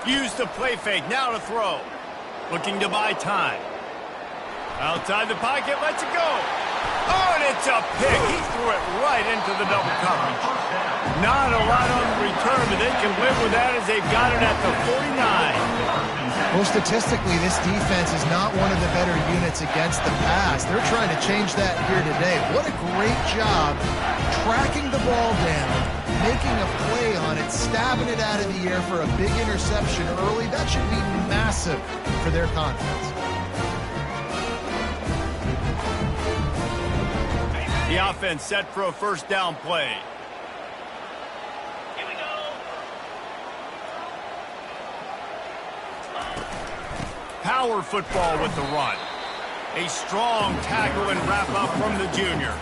Use the play fake, now to throw. Looking to buy time. Outside the pocket, lets it go. Oh, and it's a pick. He threw it right into the double coverage. Not a lot on the return, but they can live with that as they've got it at the 49. Well, statistically, this defense is not one of the better units against the pass. They're trying to change that here today. What a great job tracking the ball down, making a play on it, stabbing it out of the air for a big interception early. That should be massive for their confidence. The offense set for a first down play. Here we go. Power football with the run. A strong tackle and wrap up from the junior.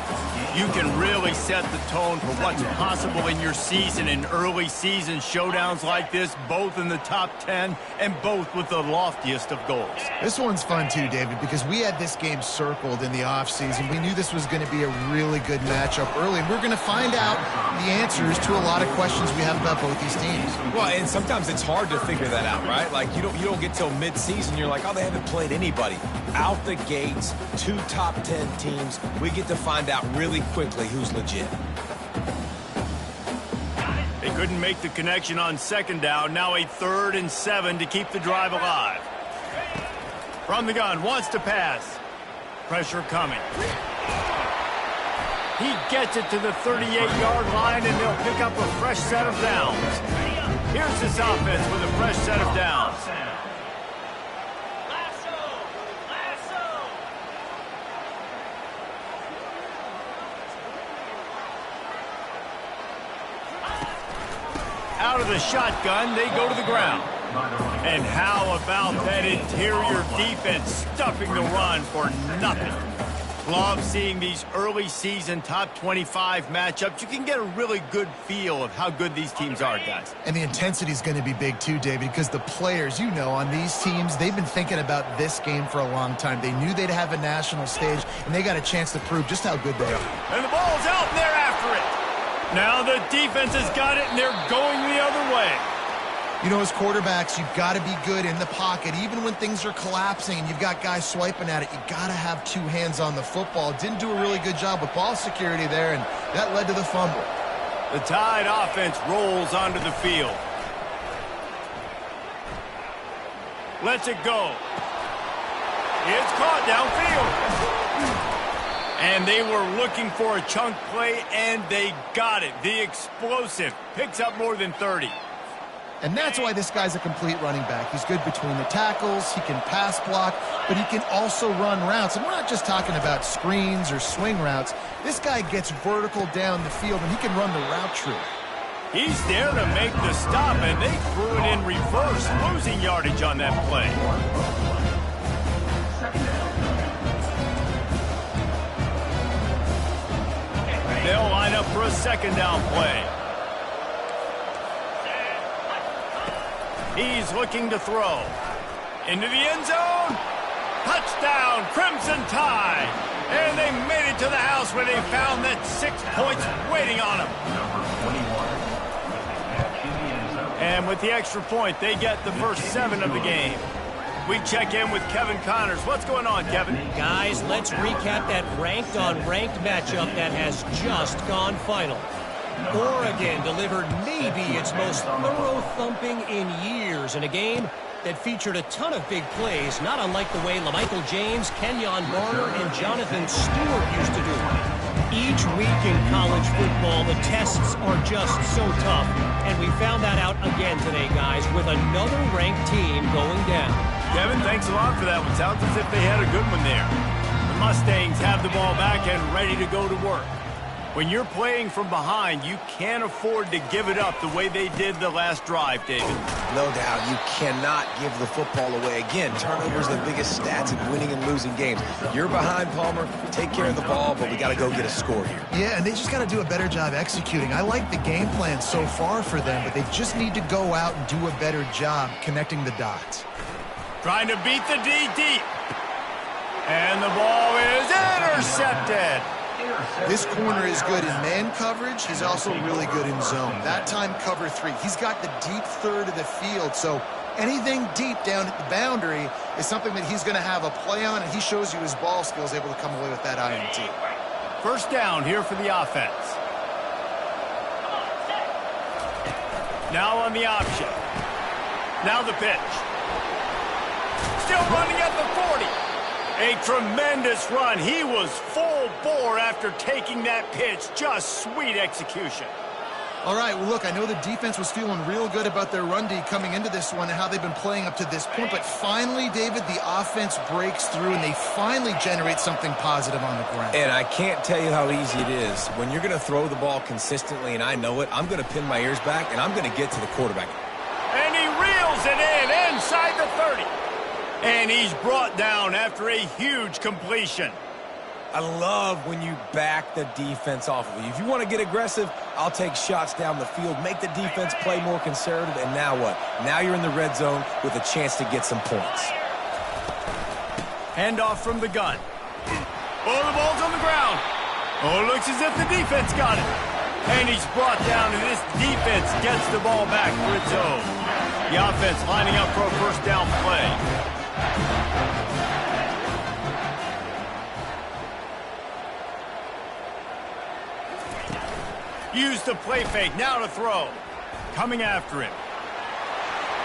You can really set the tone for what's possible in your season in early season showdowns like this, both in the top 10 and both with the loftiest of goals. This one's fun too, David, because we had this game circled in the offseason. We knew this was going to be a really good matchup early, and we're going to find out the answers to a lot of questions we have about both these teams. Well, and sometimes it's hard to figure that out, right? Like, you don't get till mid-season, you're like, oh, they haven't played anybody. Out the gates, 2 top 10 teams, we get to find out really quickly who's legit. They couldn't make the connection on second down. Now a 3rd and 7 to keep the drive alive. From the gun, wants to pass. Pressure coming. He gets it to the 38-yard line, and they'll pick up a fresh set of downs. Here's this offense with a fresh set of downs. Out of the shotgun, they go to the ground. And how about that interior defense stuffing the run for nothing? Love seeing these early season top 25 matchups. You can get a really good feel of how good these teams are, guys. And the intensity is going to be big too, David, because the players, you know, on these teams, they've been thinking about this game for a long time. They knew they'd have a national stage, and they got a chance to prove just how good they are. And the ball's out, and they're after it. Now the defense has got it, and they're going the other way. You know, as quarterbacks, you've got to be good in the pocket. Even when things are collapsing and you've got guys swiping at it, you've got to have 2 hands on the football. Didn't do a really good job with ball security there, and that led to the fumble. The Tide offense rolls onto the field. Lets it go. It's caught downfield. And they were looking for a chunk play, and they got it. The explosive picks up more than 30. And that's why this guy's a complete running back. He's good between the tackles, he can pass block, but he can also run routes. And we're not just talking about screens or swing routes. This guy gets vertical down the field, and he can run the route tree. He's there to make the stop, and they threw it in reverse, losing yardage on that play. They'll line up for a second down play. He's looking to throw. Into the end zone. Touchdown, Crimson Tide. And they made it to the house where they found that 6 points waiting on them. And with the extra point, they get the first 7 of the game. We check in with Kevin Connors. What's going on, Kevin? Guys, let's recap that ranked-on-ranked matchup that has just gone final. Oregon delivered maybe its most thorough thumping in years in a game that featured a ton of big plays, not unlike the way LaMichael James, Kenyon Barner, and Jonathan Stewart used to do. Each week in college football, the tests are just so tough, and we found that out again today, guys, with another ranked team going down. Kevin, thanks a lot for that one. Sounds as if they had a good one there. The Mustangs have the ball back and ready to go to work. When you're playing from behind, you can't afford to give it up the way they did the last drive, David. No doubt, you cannot give the football away. Again, turnovers are the biggest stats in winning and losing games. You're behind, Palmer. Take care of the ball, but we got to go get a score here. Yeah, and they just got to do a better job executing. I like the game plan so far for them, but they just need to go out and do a better job connecting the dots. Trying to beat the D deep. And the ball is intercepted. This corner is good in man coverage. He's also really good in zone. That time, cover 3. He's got the deep third of the field, so anything deep down at the boundary is something that he's going to have a play on, and he shows you his ball skills, able to come away with that INT. First down here for the offense. Now on the option. Now the pitch. Still running at the 40. A tremendous run. He was full bore after taking that pitch. Just sweet execution. All right, well, look, I know the defense was feeling real good about their run D coming into this one and how they've been playing up to this point, but finally, David, the offense breaks through and they finally generate something positive on the ground. And I can't tell you how easy it is. When you're going to throw the ball consistently, and I know it, I'm going to pin my ears back, and I'm going to get to the quarterback. And he reels it in inside the 30. And he's brought down after a huge completion. I love when you back the defense off of you. If you want to get aggressive, I'll take shots down the field, make the defense play more conservative, and now what? Now you're in the red zone with a chance to get some points. Handoff from the gun. Oh, the ball's on the ground. Oh, it looks as if the defense got it. And he's brought down, and this defense gets the ball back for its own. The offense lining up for a first down play. Use the play fake, now to throw. Coming after him.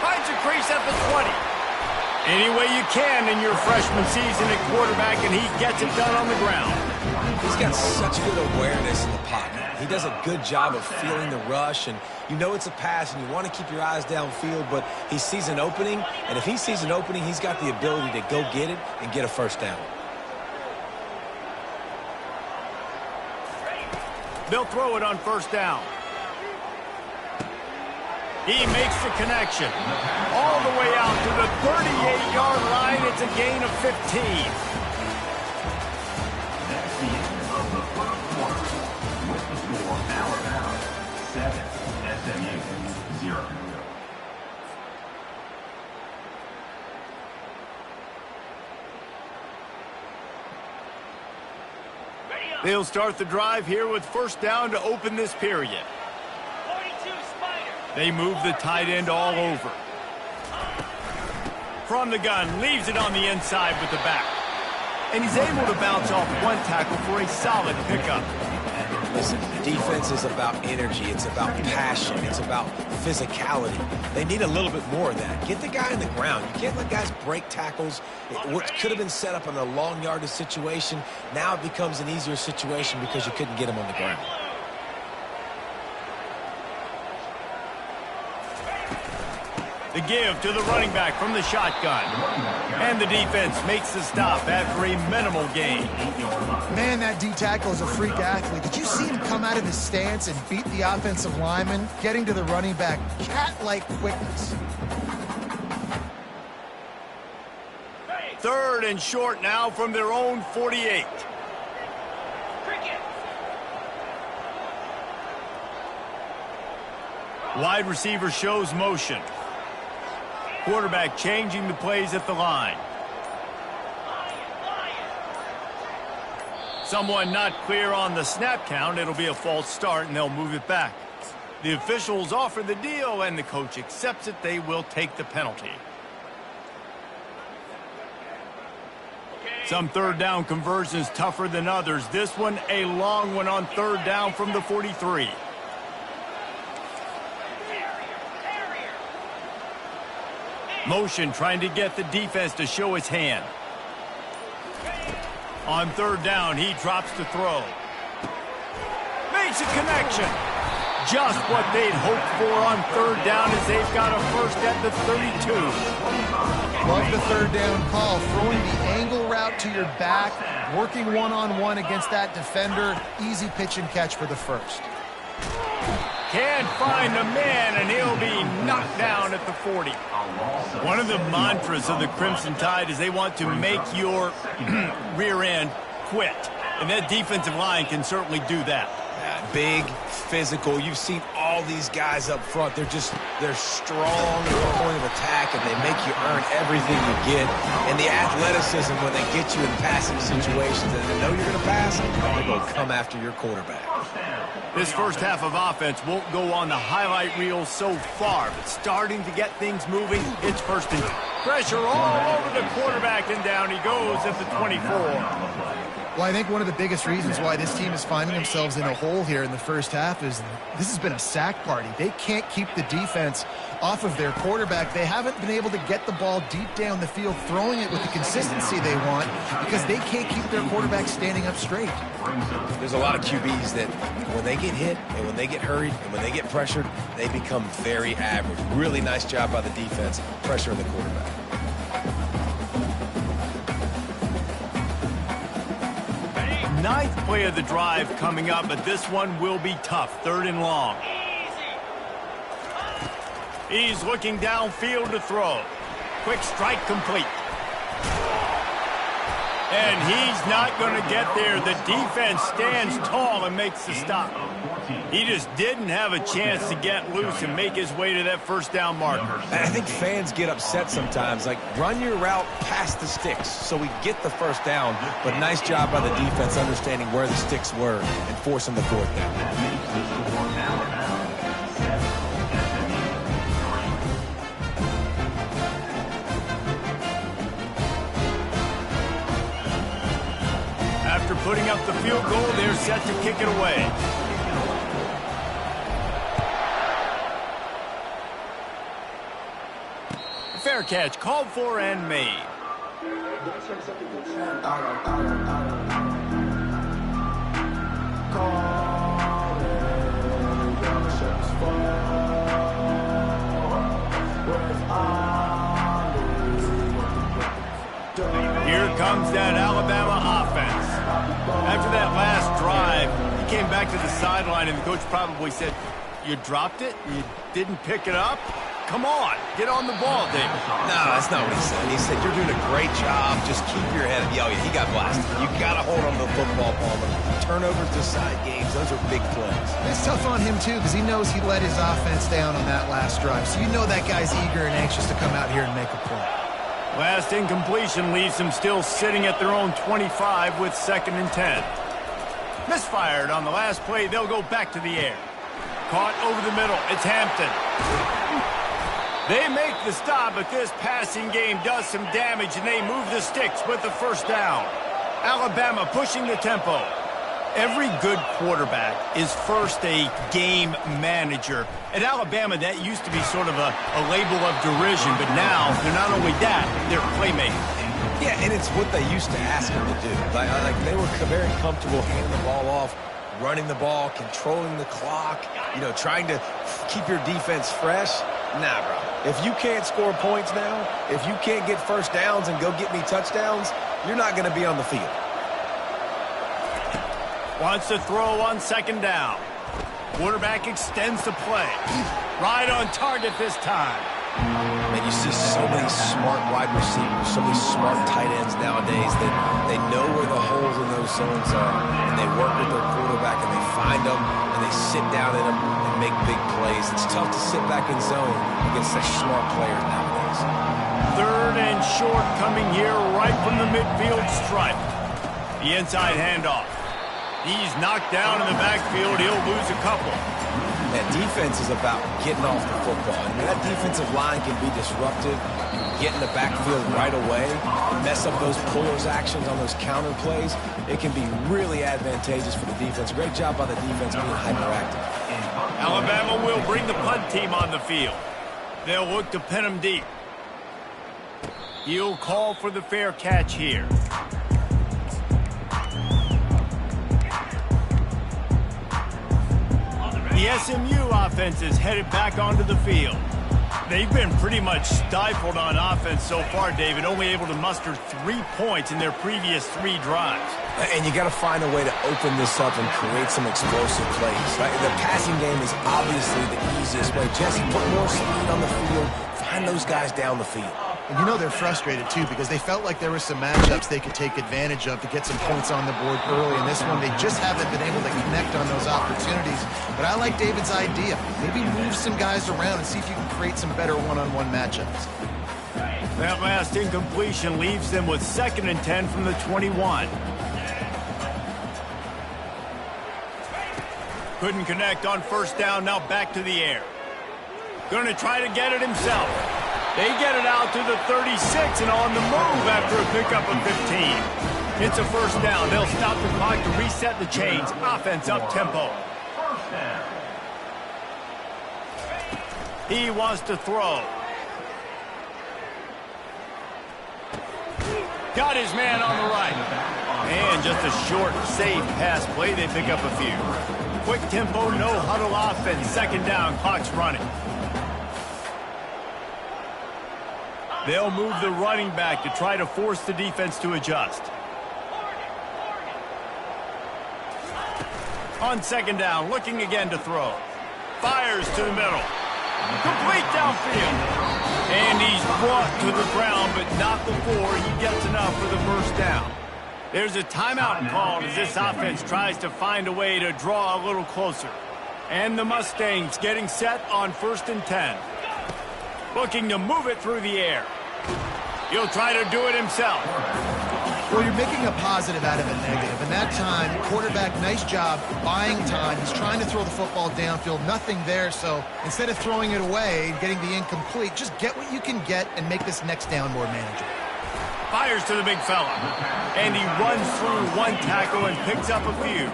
Finds a crease at the 20. Any way you can in your freshman season at quarterback, and he gets it done on the ground. He's got such good awareness in the pocket. He does a good job of feeling the rush, and you know it's a pass, and you want to keep your eyes downfield, but he sees an opening, and if he sees an opening, he's got the ability to go get it and get a first down. They'll throw it on first down. He makes the connection. All the way out to the 38-yard line. It's a gain of 15. That's the end of the first quarter. With the score, Alabama 7, SMU 0. They'll start the drive here with first down to open this period. They move the tight end all over. From the gun, leaves it on the inside with the back. And he's able to bounce off one tackle for a solid pickup. Listen, defense is about energy. It's about passion. It's about physicality. They need a little bit more of that. Get the guy on the ground. You can't let guys break tackles. What could have been set up in a long yardage situation, now it becomes an easier situation because you couldn't get him on the ground. The give to the running back from the shotgun. And the defense makes the stop after a minimal gain. Man, that D tackle is a freak athlete. Did you see him come out of his stance and beat the offensive lineman, getting to the running back, cat-like quickness? Third and short now from their own 48. Wide receiver shows motion. Quarterback changing the plays at the line. Someone not clear on the snap count. It'll be a false start, and they'll move it back. The officials offer the deal, and the coach accepts it. They will take the penalty. Some third down conversions tougher than others. This one, a long one on third down from the 43. Motion trying to get the defense to show his hand. On third down, he drops to throw. Makes a connection. Just what they'd hoped for on third down as they've got a first at the 32. Love the third down call. Throwing the angle route to your back, working one-on-one against that defender. Easy pitch and catch for the first. Can't find the man, and he'll be knocked down at the 40. One of the mantras of the Crimson Tide is they want to make your rear end quit. And that defensive line can certainly do that. Big, physical. You've seen all these guys up front. They're strong at the point of attack, and they make you earn everything you get. And the athleticism when they get you in passing situations and they know you're going to pass, they're going to come after your quarterback. This first half of offense won't go on the highlight reel so far, but starting to get things moving, it's first and pressure all over the quarterback, and down he goes at the 24. Well, I think one of the biggest reasons why this team is finding themselves in a hole here in the first half is this has been a sack party. They can't keep the defense off of their quarterback. They haven't been able to get the ball deep down the field, throwing it with the consistency they want because they can't keep their quarterback standing up straight. There's a lot of QBs that when they get hit and when they get hurried and when they get pressured, they become very average. Really nice job by the defense, pressuring the quarterback. Ninth play of the drive coming up, but this one will be tough. 3rd and long. He's looking downfield to throw. Quick strike complete. And he's not going to get there. The defense stands tall and makes the stop. He just didn't have a chance to get loose and make his way to that first down marker. I think fans get upset sometimes. Like, run your route past the sticks so we get the first down. But nice job by the defense understanding where the sticks were and forcing the 4th down. After putting up the field goal, they're set to kick it away. Fair catch called for and made. Here comes that Alabama offense. After that last drive, he came back to the sideline, and the coach probably said, "You dropped it? You didn't pick it up? Come on, get on the ball, David." No, that's not what he said. He said, "You're doing a great job. Just keep your head." Oh, yeah, he got blasted. You got to hold on to the football, Palmer. Turnovers decide games. Those are big plays. It's tough on him, too, because he knows he let his offense down on that last drive. So you know that guy's eager and anxious to come out here and make a play. Last incompletion leaves them still sitting at their own 25 with 2nd and 10. Misfired on the last play. They'll go back to the air. Caught over the middle. It's Hampton. They make the stop, but this passing game does some damage, and they move the sticks with the first down. Alabama pushing the tempo. Every good quarterback is first a game manager. At Alabama, that used to be sort of a label of derision, but now they're not only that, they're playmakers. Yeah, and it's what they used to ask them to do. Like they were very comfortable handing the ball off, running the ball, controlling the clock, trying to keep your defense fresh. Nah, bro. If you can't score points now, if you can't get first downs and go get me touchdowns, you're not going to be on the field. Wants to throw on 2nd down. Quarterback extends the play. Right on target this time. And you see so many smart wide receivers, so many smart tight ends nowadays that they know where the holes in those zones are, and they work with their quarterback, and they find them, and they sit down in them and make big plays. It's tough to sit back in zone against such smart players nowadays. 3rd and short coming here right from the midfield stripe. The inside handoff. He's knocked down in the backfield. He'll lose a couple. That defense is about getting off the football. And that defensive line can be disruptive. Get in the backfield right away, mess up those pullers actions on those counter plays. It can be really advantageous for the defense. Great job by the defense being hyperactive. Alabama will bring the punt team on the field. They'll look to pin them deep. He'll call for the fair catch here. The SMU offense is headed back onto the field. They've been pretty much stifled on offense so far, David, only able to muster 3 points in their previous 3 drives. And you got to find a way to open this up and create some explosive plays. Right? The passing game is obviously the easiest way. Jesse, put more speed on the field. Find those guys down the field. And they're frustrated, too, because they felt like there were some matchups they could take advantage of to get some points on the board early. In this one, they just haven't been able to connect on those opportunities. But I like David's idea. Maybe move some guys around and see if you can create some better one-on-one matchups. That last incompletion leaves them with 2nd and 10 from the 21. Couldn't connect on first down, now back to the air. Going to try to get it himself. They get it out to the 36 and on the move after a pickup of 15. It's a first down. They'll stop the clock to reset the chains. Offense up tempo. First down. He wants to throw. Got his man on the right. And just a short, safe pass play. They pick up a few. Quick tempo, no huddle offense. Second down, clock's running. They'll move the running back to try to force the defense to adjust. On second down, looking again to throw. Fires to the middle. Complete downfield. And he's brought to the ground, but not before he gets enough for the first down. There's a timeout called as this offense tries to find a way to draw a little closer. And the Mustangs getting set on 1st and 10. Looking to move it through the air. He'll try to do it himself. Well, you're making a positive out of a negative. And that time, quarterback, nice job buying time. He's trying to throw the football downfield. Nothing there, so instead of throwing it away and getting the incomplete, just get what you can get and make this next down more manageable. Fires to the big fella. And he runs through one tackle and picks up a few.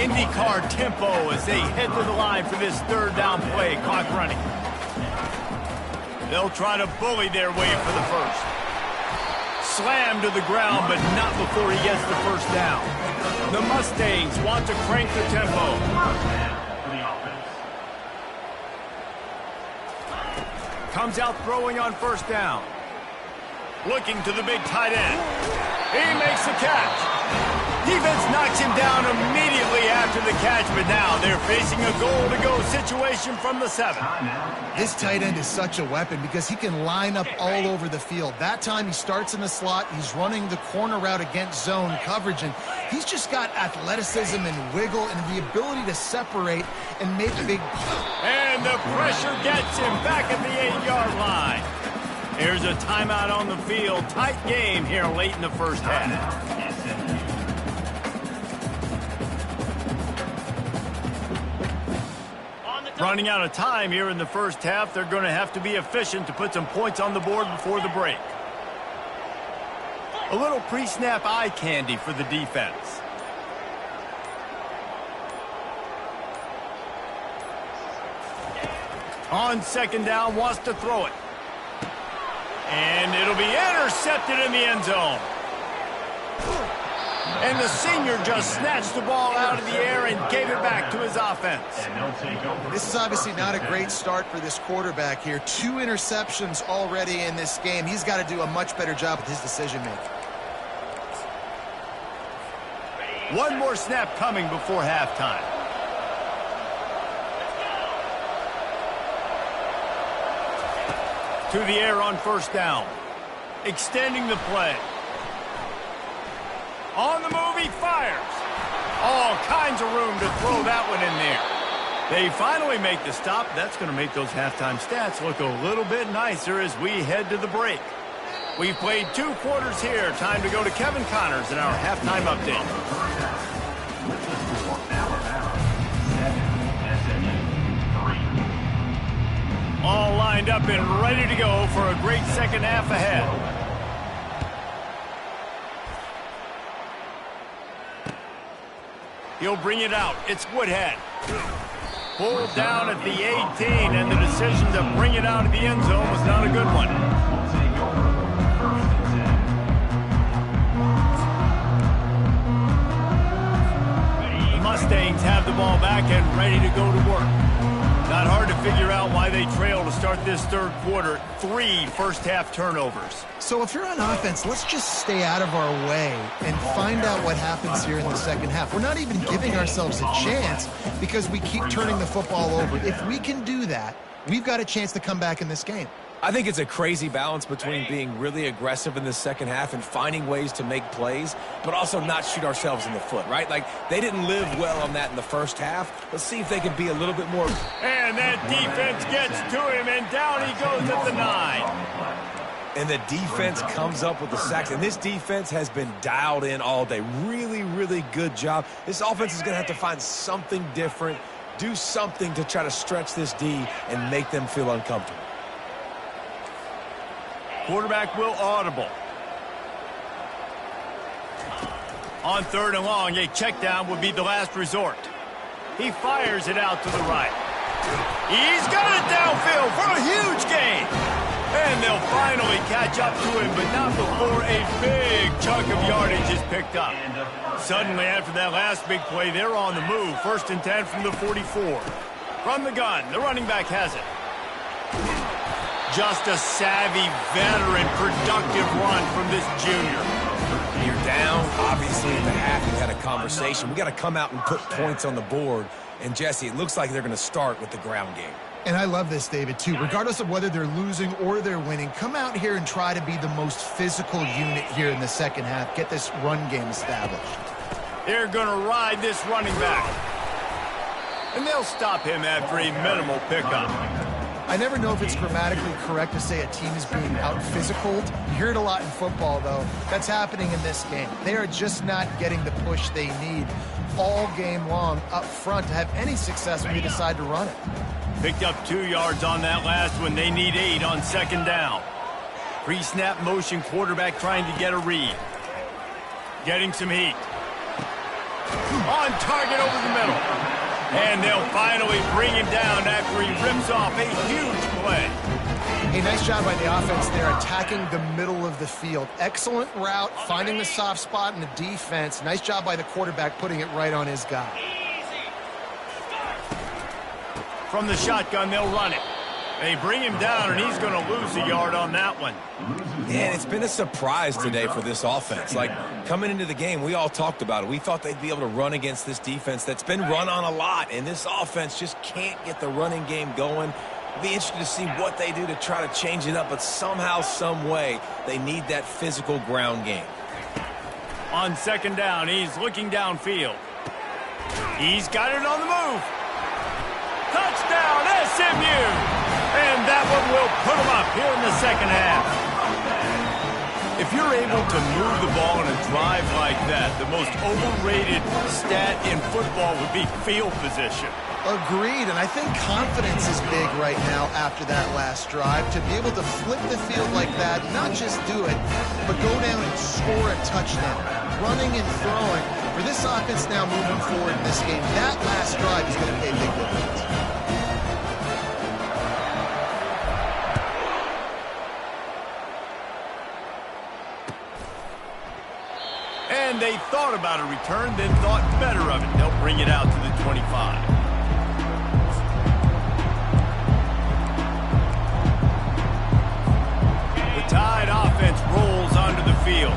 IndyCar tempo as they head to the line for this third down play. Clock running. They'll try to bully their way for the first. Slam to the ground, but not before he gets the first down. The Mustangs want to crank the tempo. Comes out throwing on first down. Looking to the big tight end. He makes the catch. Defense knocks him down immediately after the catch, but now they're facing a goal-to-go situation from the 7. This tight end is such a weapon because he can line up all over the field. That time he starts in the slot. He's running the corner route against zone coverage, and he's just got athleticism and wiggle and the ability to separate and make big plays. And the pressure gets him back at the 8-yard line. There's a timeout on the field. Tight game here late in the first half. Running out of time here in the first half. They're going to have to be efficient to put some points on the board before the break. A little pre-snap eye candy for the defense. On second down, wants to throw it. And it'll be intercepted in the end zone. And the senior just snatched the ball out of the air and gave it back to his offense. This is obviously not a great start for this quarterback here. 2 interceptions already in this game. He's got to do a much better job with his decision-making. One more snap coming before halftime. To the air on first down. Extending the play. On the move, he fires. All kinds of room to throw that one in there. They finally make the stop. That's going to make those halftime stats look a little bit nicer as we head to the break. We've played 2 quarters here. Time to go to Kevin Connors in our halftime update. All lined up and ready to go for a great second half ahead. He'll bring it out. It's Woodhead. Pulled down at the 18, and the decision to bring it out of the end zone was not a good one. The Mustangs have the ball back and ready to go to work. Not hard to figure out why they trail to start this third quarter. 3 first-half turnovers. So if you're on offense, let's just stay out of our way and find out what happens here in the second half. We're not even giving ourselves a chance because we keep turning the football over. If we can do that, we've got a chance to come back in this game. I think it's a crazy balance between being really aggressive in the second half and finding ways to make plays, but also not shoot ourselves in the foot, right? Like, they didn't live well on that in the first half. Let's see if they can be a little bit more. And that defense gets to him, and down he goes at the 9. And the defense comes up with the sacks. And this defense has been dialed in all day. Really, really good job. This offense is going to have to find something different, do something to try to stretch this D and make them feel uncomfortable. Quarterback will audible. On 3rd and long, a check down would be the last resort. He fires it out to the right. He's got it downfield for a huge gain. And they'll finally catch up to him, but not before a big chunk of yardage is picked up. Suddenly, after that last big play, they're on the move. 1st and 10 from the 44. From the gun, the running back has it. Just a savvy, veteran, productive run from this junior. You're down, obviously, at the half. You've had a conversation. We got to come out and put points on the board. And, Jesse, it looks like they're going to start with the ground game. And I love this, David, too. Regardless of whether they're losing or they're winning, come out here and try to be the most physical unit here in the second half. Get this run game established. They're going to ride this running back. And they'll stop him after a minimal pickup. I never know if it's grammatically correct to say a team is being out-physicaled. You hear it a lot in football, though. That's happening in this game. They are just not getting the push they need all game long up front to have any success when they decide to run it. Picked up 2 yards on that last one. They need 8 on 2nd down. Pre-snap motion quarterback trying to get a read. Getting some heat. On target over the middle. And they'll finally bring him down after he rips off a huge play. A nice job by the offense there, attacking the middle of the field. Excellent route, finding the soft spot in the defense. Nice job by the quarterback putting it right on his guy. From the shotgun, they'll run it. They bring him down, and he's going to lose a yard on that one. Yeah, and it's been a surprise today for this offense. Like, coming into the game, we all talked about it. We thought they'd be able to run against this defense that's been run on a lot, and this offense just can't get the running game going. It'll be interesting to see what they do to try to change it up, but somehow, some way, they need that physical ground game. On 2nd down, he's looking downfield. He's got it on the move. Touchdown, SMU! And that one will put them up here in the second half. If you're able to move the ball in a drive like that, the most overrated stat in football would be field position. Agreed, and I think confidence is big right now after that last drive. To be able to flip the field like that, not just do it, but go down and score a touchdown. Running and throwing. For this offense now moving forward in this game, that last drive is going to pay big dividends. And they thought about a return, then thought better of it. They'll bring it out to the 25. The Tide offense rolls onto the field.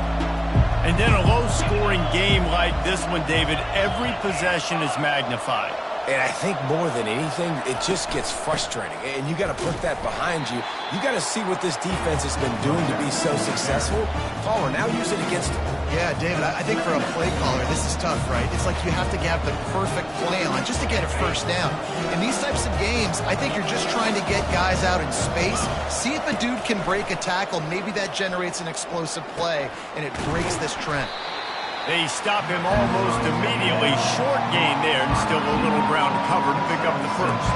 And then a low-scoring game like this one, David, every possession is magnified. And I think more than anything, it just gets frustrating. And you got to put that behind you. You got to see what this defense has been doing to be so successful. Caller, now use it against them. Yeah, David, I think for a play caller, this is tough, right? It's like you have to have the perfect play on just to get a first down. In these types of games, I think you're just trying to get guys out in space, see if a dude can break a tackle. Maybe that generates an explosive play, and it breaks this trend. They stop him almost immediately. Short gain there, and still a little ground to cover to pick up the first.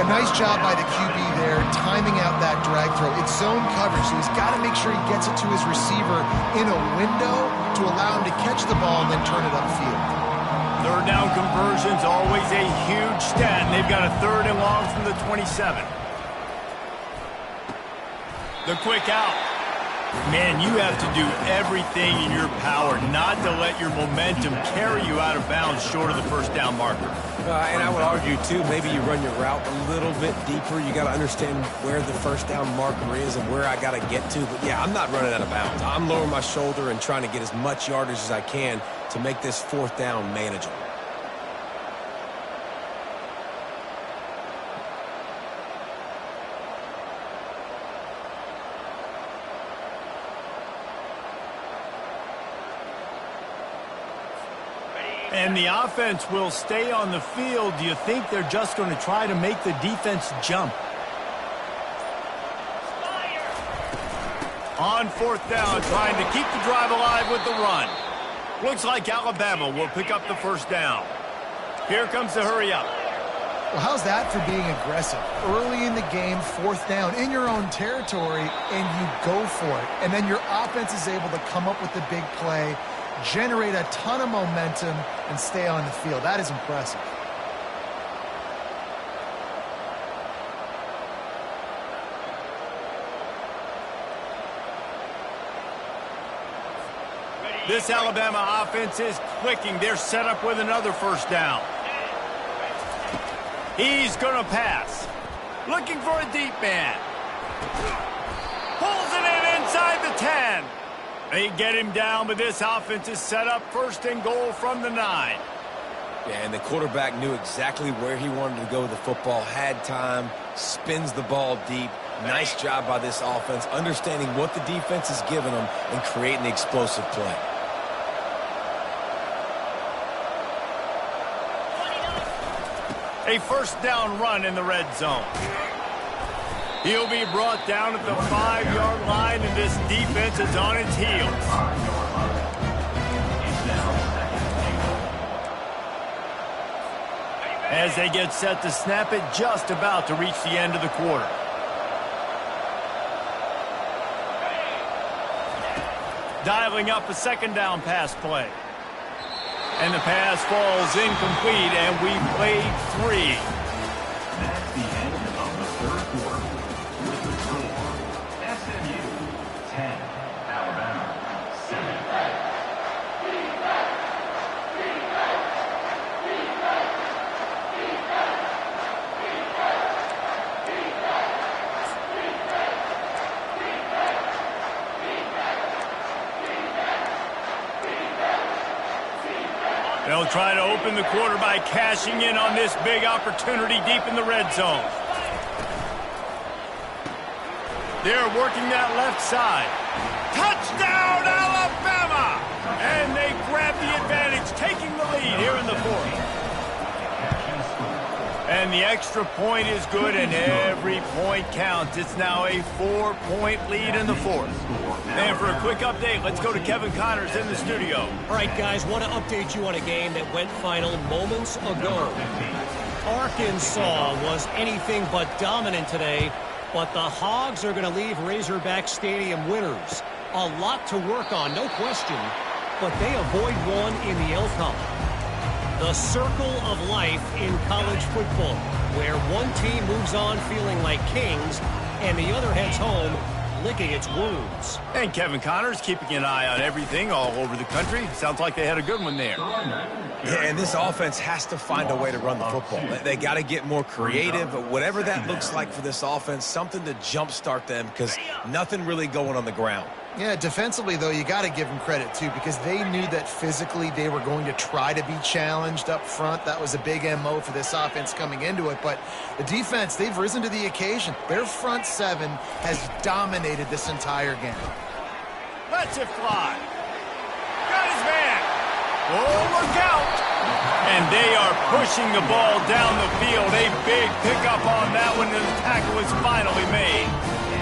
A nice job by the QB there, timing out that drag throw. It's zone coverage, so he's got to make sure he gets it to his receiver in a window to allow him to catch the ball and then turn it upfield. 3rd down conversion's always a huge stat, and they've got a 3rd and long from the 27. The quick out. Man, you have to do everything in your power not to let your momentum carry you out of bounds short of the first down marker. And I would argue, too, maybe you run your route a little bit deeper. You got to understand where the first down marker is and where I got to get to. But, yeah, I'm not running out of bounds. I'm lowering my shoulder and trying to get as much yardage as I can to make this 4th down manageable. And the offense will stay on the field. Do you think they're just going to try to make the defense jump? On fourth down, trying to keep the drive alive with the run. Looks like Alabama will pick up the first down. Here comes the hurry up. Well, how's that for being aggressive? Early in the game, fourth down, in your own territory, and you go for it. And then your offense is able to come up with the big play, generate a ton of momentum, and stay on the field. That is impressive. This Alabama offense is clicking. They're set up with another first down. He's going to pass. Looking for a deep man. Pulls it in inside the 10. They get him down, but this offense is set up first and goal from the 9. Yeah, and the quarterback knew exactly where he wanted to go with the football, had time, spins the ball deep. Nice job by this offense, understanding what the defense is giving them and creating the explosive play. A first down run in the red zone. He'll be brought down at the 5-yard line, and this defense is on its heels. As they get set to snap it, just about to reach the end of the quarter. Dialing up a second down pass play. And the pass falls incomplete, and we played 3. That's the end of the third quarter. With the score, SMU 10, Alabama 7. They'll try to open the quarter by cashing in on this big opportunity deep in the red zone. They're working that left side. Touchdown, Alabama! And they grab the advantage, taking the lead here in the fourth. And the extra point is good, and every point counts. It's now a 4-point lead in the fourth. And for a quick update, let's go to Kevin Connors in the studio. All right, guys, want to update you on a game that went final moments ago. Arkansas was anything but dominant today, but the Hogs are going to leave Razorback Stadium winners. A lot to work on, no question, but they avoid one in the L-Cup. The circle of life in college football, where one team moves on feeling like kings and the other heads home licking its wounds. And Kevin Connors keeping an eye on everything all over the country. Sounds like they had a good one there. Yeah, and this offense has to find a way to run the football. They got to get more creative, whatever that looks like for this offense, something to jumpstart them because nothing really going on the ground. Yeah, defensively, though, you got to give them credit, too, because they knew that physically they were going to try to be challenged up front. That was a big MO for this offense coming into it. But the defense, they've risen to the occasion. Their front seven has dominated this entire game. Lets it fly. Got his man. Oh, look out. And they are pushing the ball down the field. A big pickup on that one, and the tackle is finally made.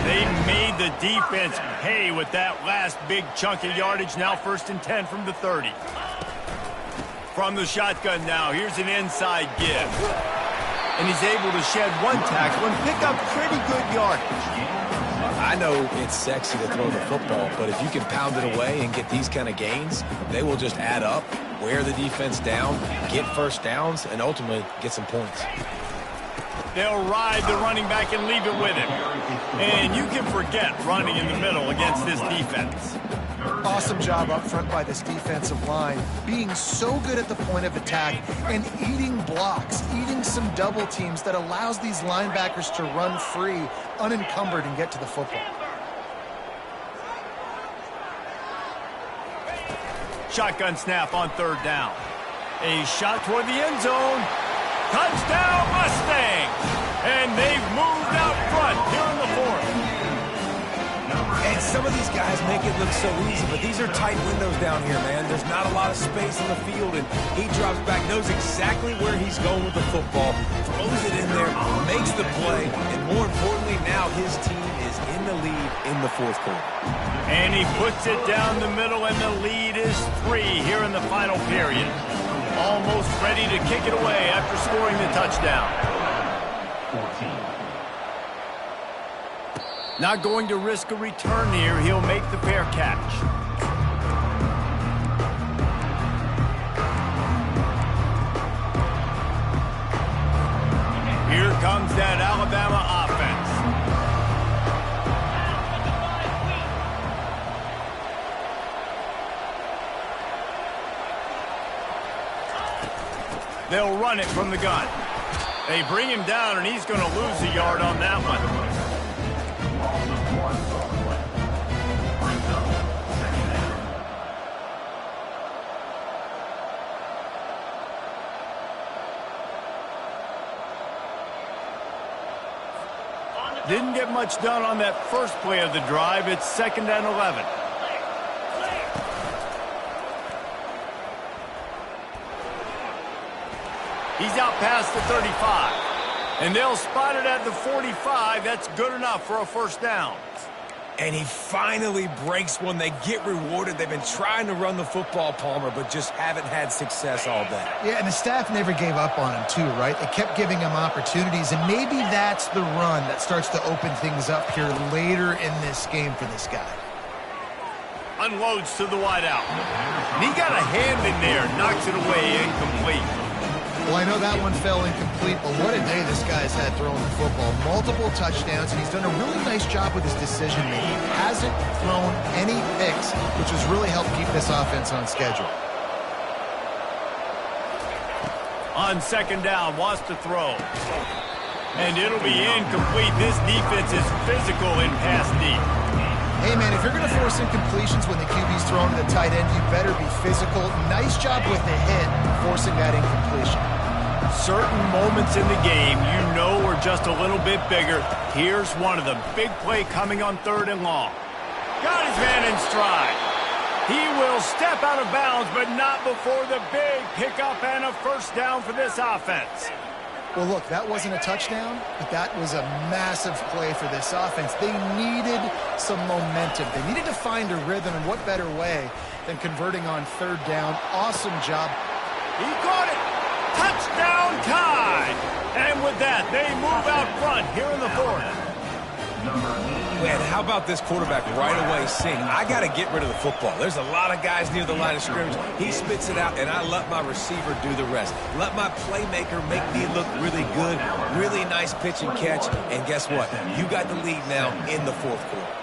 They made the defense pay with that last big chunk of yardage. Now 1st and 10 from the 30. From the shotgun now, here's an inside give. And he's able to shed one tackle and pick up pretty good yardage. I know it's sexy to throw the football, but if you can pound it away and get these kind of gains, they will just add up, wear the defense down, get first downs, and ultimately get some points. They'll ride the running back and leave it with him. And you can forget running in the middle against this defense. Awesome job up front by this defensive line, being so good at the point of attack and eating blocks, eating some double teams that allows these linebackers to run free, unencumbered, and get to the football. Shotgun snap on 3rd down. A shot toward the end zone. Touchdown, Mustangs! And they've moved out front here in the 4th. And some of these guys make it look so easy, but these are tight windows down here, man. There's not a lot of space on the field, and he drops back, knows exactly where he's going with the football, throws it in there, makes the play, and more importantly, now his team is in the lead in the fourth quarter. And he puts it down the middle, and the lead is 3 here in the final period. Almost ready to kick it away after scoring the touchdown. 14. Not going to risk a return here. He'll make the fair catch. Here comes that Alabama offense. They'll run it from the gun. They bring him down, and he's going to lose a yard on that one. Didn't get much done on that first play of the drive. It's 2nd and 11. He's out past the 35. And they'll spot it at the 45. That's good enough for a first down. And he finally breaks one. They get rewarded. They've been trying to run the football, Palmer, but just haven't had success all day. Yeah, and the staff never gave up on him, too, right? They kept giving him opportunities, and maybe that's the run that starts to open things up here later in this game for this guy. Unloads to the wideout. And he got a hand in there, knocks it away, incomplete. Well, I know that one fell incomplete, but what a day this guy's had throwing the football. Multiple touchdowns, and he's done a really nice job with his decision-making. Hasn't thrown any picks, which has really helped keep this offense on schedule. On 2nd down, wants to throw. And it'll be incomplete. This defense is physical in pass deep. Hey, man, if you're going to force incompletions when the QB's throwing to the tight end, you better be physical. Nice job with the hit, forcing that incompletion. Certain moments in the game you know are just a little bit bigger. Here's one of them. Big play coming on 3rd and long. Got his man in stride. He will step out of bounds, but not before the big pickup and a first down for this offense. Well, look, that wasn't a touchdown, but that was a massive play for this offense. They needed some momentum. They needed to find a rhythm, and what better way than converting on 3rd down. Awesome job. He caught it. Touchdown tie. And with that, they move out front here in the 4th. Man, how about this quarterback right away saying, I got to get rid of the football. There's a lot of guys near the line of scrimmage. He spits it out, and I let my receiver do the rest. Let my playmaker make me look really good. Really nice pitch and catch. And guess what? You got the lead now in the 4th quarter.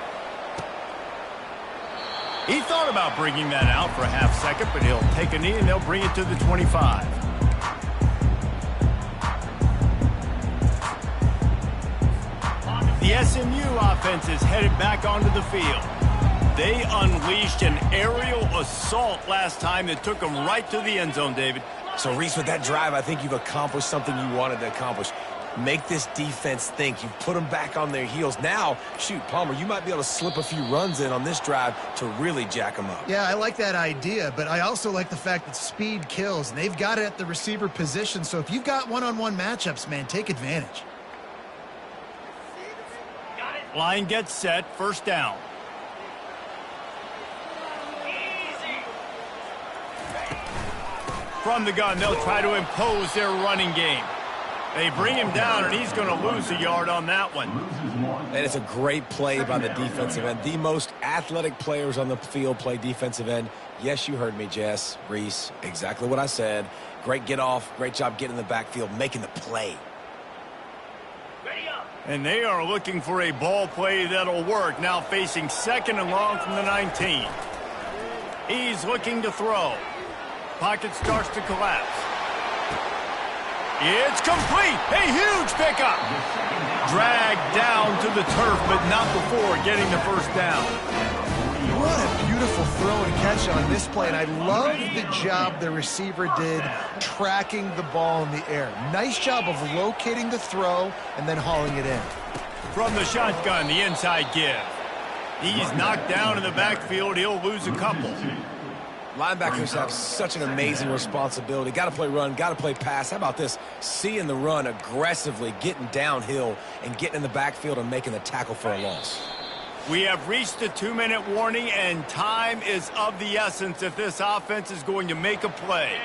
He thought about bringing that out for a half second, but he'll take a knee, and they'll bring it to the 25. The SMU offense is headed back onto the field. They unleashed an aerial assault last time that took them right to the end zone, David. So, Reese, with that drive, I think you've accomplished something you wanted to accomplish. Make this defense think. You've put them back on their heels. Now, shoot, Palmer, you might be able to slip a few runs in on this drive to really jack them up. Yeah, I like that idea, but I also like the fact that speed kills, and they've got it at the receiver position. So if you've got one-on-one matchups, man, take advantage. Line gets set, first down. From the gun, they'll try to impose their running game. They bring him down, and he's going to lose a yard on that one. And it's a great play by the defensive end. The most athletic players on the field play defensive end. Yes, you heard me, Jess, Reese, exactly what I said. Great get off, great job getting in the backfield, making the play. And they are looking for a ball play that'll work. Now facing 2nd and long from the 19. He's looking to throw. Pocket starts to collapse. It's complete. A huge pickup. Dragged down to the turf, but not before getting the first down. What a beautiful throw and catch on this play, and I love the job the receiver did tracking the ball in the air. Nice job of locating the throw and then hauling it in. From the shotgun, the inside give. He's knocked down in the backfield. He'll lose a couple. Linebackers have such an amazing responsibility. Got to play run, got to play pass. How about this? Seeing the run aggressively, getting downhill, and getting in the backfield and making the tackle for a loss. We have reached the 2-minute warning, and time is of the essence if this offense is going to make a play.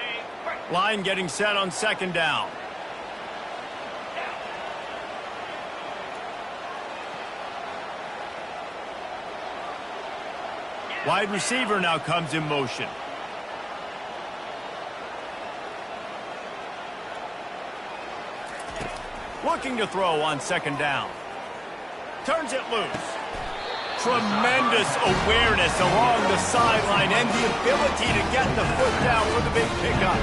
Line getting set on second down. Wide receiver now comes in motion. Looking to throw on second down. Turns it loose. Tremendous awareness along the sideline and the ability to get the foot down for the big pickup.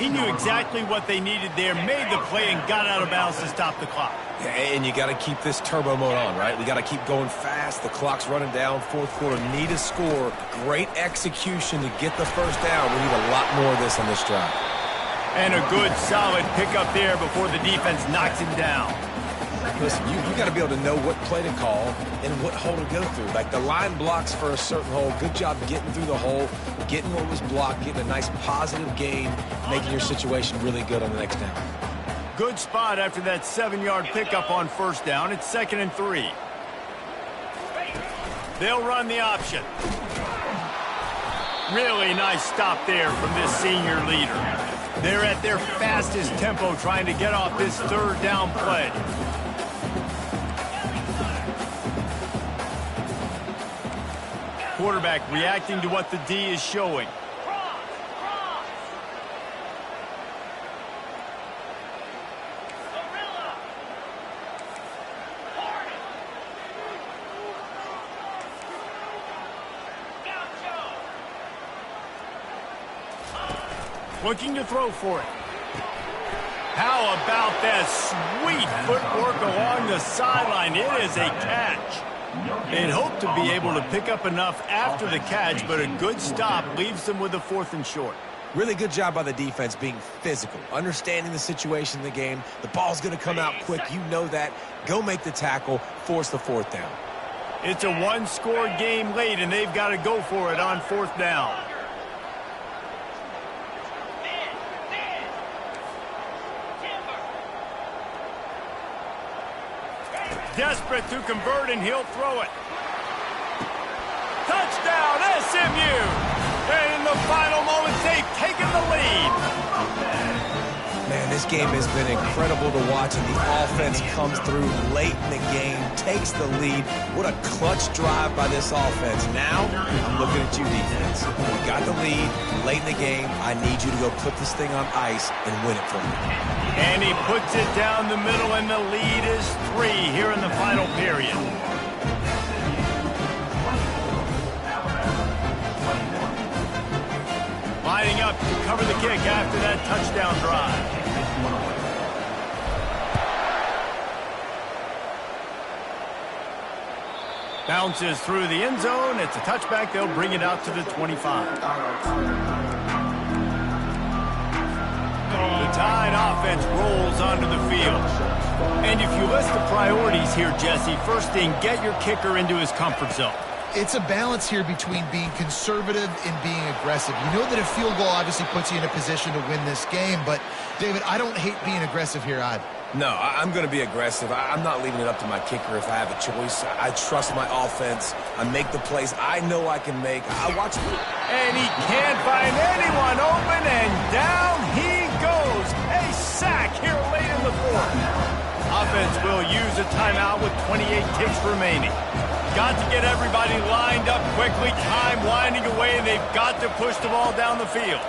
He knew exactly what they needed there, made the play, and got out of bounds to stop the clock. Yeah, and you got to keep this turbo mode on, right? We got to keep going fast. The clock's running down. Fourth quarter, need a score. Great execution to get the first down. We need a lot more of this on this drive. And a good, solid pickup there before the defense knocks him down. Listen, you got to be able to know what play to call and what hole to go through. Like the line blocks for a certain hole. Good job getting through the hole, getting what was blocked, getting a nice positive gain, making your situation really good on the next down. Good spot after that 7-yard pickup on first down. It's 2nd and 3. They'll run the option. Really nice stop there from this senior leader. They're at their fastest tempo trying to get off this third down play. Quarterback reacting to what the D is showing. Looking to throw for it. How about that sweet footwork along the sideline? It is a catch. They'd hope to be able to pick up enough after the catch, but a good stop leaves them with a 4th and short. Really good job by the defense being physical, understanding the situation in the game. The ball's going to come out quick. You know that. Go make the tackle, force the 4th down. It's a one-score game late, and they've got to go for it on 4th down. Desperate to convert, and he'll throw it. Touchdown, SMU! And in the final moments, they've taken the lead. Man, this game has been incredible to watch, and the offense comes through late in the game, takes the lead. What a clutch drive by this offense. Now, I'm looking at you, defense. We got the lead late in the game. I need you to go put this thing on ice and win it for me. And he puts it down the middle, and the lead is 3 here in the final period. Lining up to cover the kick after that touchdown drive. Bounces through the end zone. It's a touchback. They'll bring it out to the 25. The Tide offense rolls onto the field. And if you list the priorities here, Jesse, first thing, get your kicker into his comfort zone. It's a balance here between being conservative and being aggressive. You know that a field goal obviously puts you in a position to win this game, but, David, I don't hate being aggressive here either. No, I'm going to be aggressive. I'm not leaving it up to my kicker if I have a choice. I trust my offense. I make the plays I know I can make. I watch him. And he can't find anyone open, and down he goes. A sack here late in the 4th. Offense will use a timeout with 28 ticks remaining. Got to get everybody lined up quickly. Time winding away, and they've got to push the ball down the field.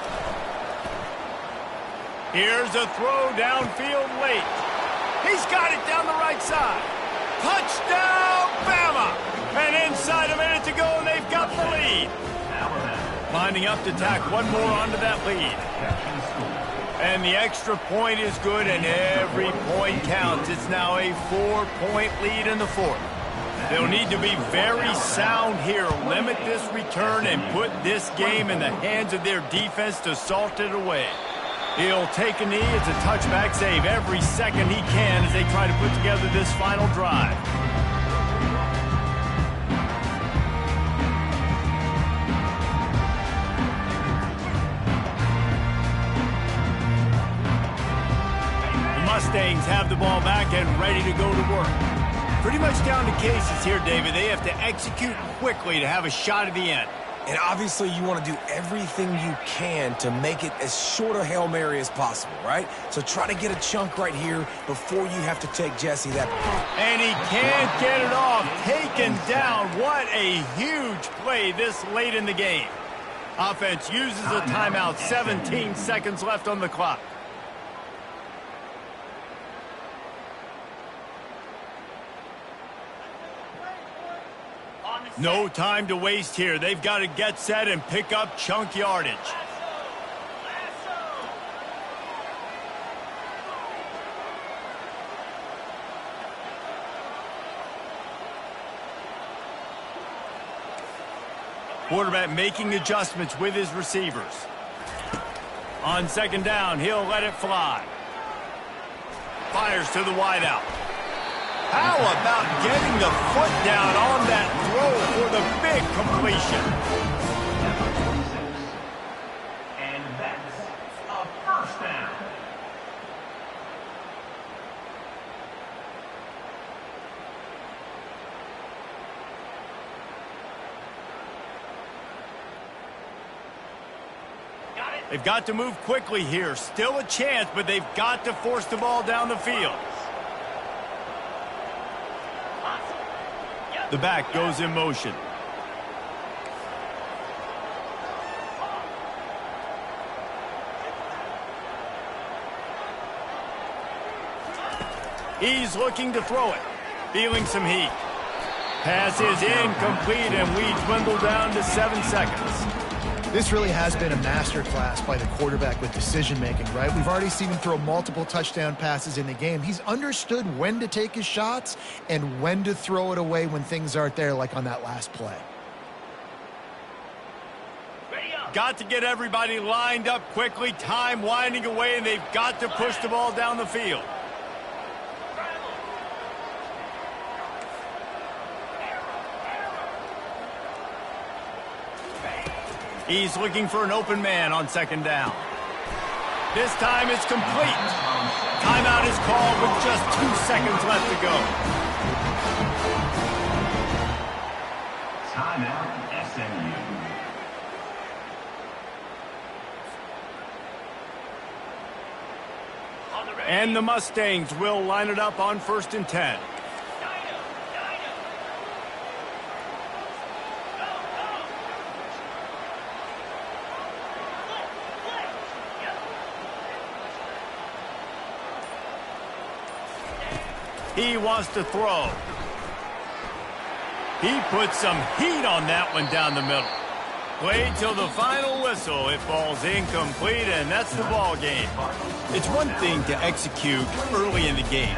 Here's a throw downfield late. He's got it down the right side. Touchdown, Bama! And inside a minute to go, and they've got the lead. Lining up to tack one more onto that lead. And the extra point is good, and every point counts. It's now a 4-point lead in the 4th. They'll need to be very sound here, limit this return, and put this game in the hands of their defense to salt it away. He'll take a knee. It's a touchback save every second he can as they try to put together this final drive. Mustangs have the ball back and ready to go to work. Pretty much down to cases here, David. They have to execute quickly to have a shot at the end. And obviously you want to do everything you can to make it as short a Hail Mary as possible, right? So try to get a chunk right here before you have to take Jesse that. And he can't get it off. Taken down. What a huge play this late in the game. Offense uses a timeout. 17 seconds left on the clock. No time to waste here. They've got to get set and pick up chunk yardage. Quarterback making adjustments with his receivers. On second down, he'll let it fly. Fires to the wideout. How about getting the foot down on that throw for the big completion? And that's a first down. They've got to move quickly here. Still a chance, but they've got to force the ball down the field. The back goes in motion. He's looking to throw it. Feeling some heat. Pass is incomplete, and we dwindle down to 7 seconds. This really has been a masterclass by the quarterback with decision-making, right? We've already seen him throw multiple touchdown passes in the game. He's understood when to take his shots and when to throw it away when things aren't there, like on that last play. Got to get everybody lined up quickly. Time winding away, and they've got to push the ball down the field. He's looking for an open man on second down. This time it's complete. Timeout is called with just 2 seconds left to go. Timeout, SMU. And the Mustangs will line it up on 1st and 10. He wants to throw. He put some heat on that one down the middle. Played till the final whistle. It falls incomplete, and that's the ball game. It's one thing to execute early in the game.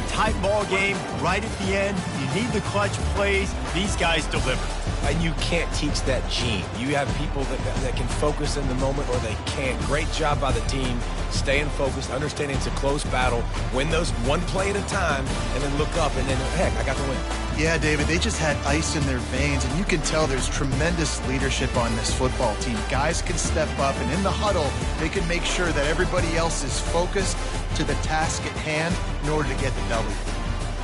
Tight ball game, right at the end. You need the clutch plays. These guys deliver. And you can't teach that gene. You have people that can focus in the moment or they can't. Great job by the team, staying focused, understanding it's a close battle, win those one play at a time, and then look up and then, heck, I got the win. Yeah, David, they just had ice in their veins, and you can tell there's tremendous leadership on this football team. Guys can step up, and in the huddle, they can make sure that everybody else is focused to the task at hand in order to get the W.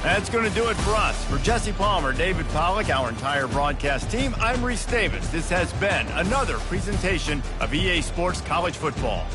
That's going to do it for us. For Jesse Palmer, David Pollack, our entire broadcast team, I'm Reese Davis. This has been another presentation of EA Sports College Football.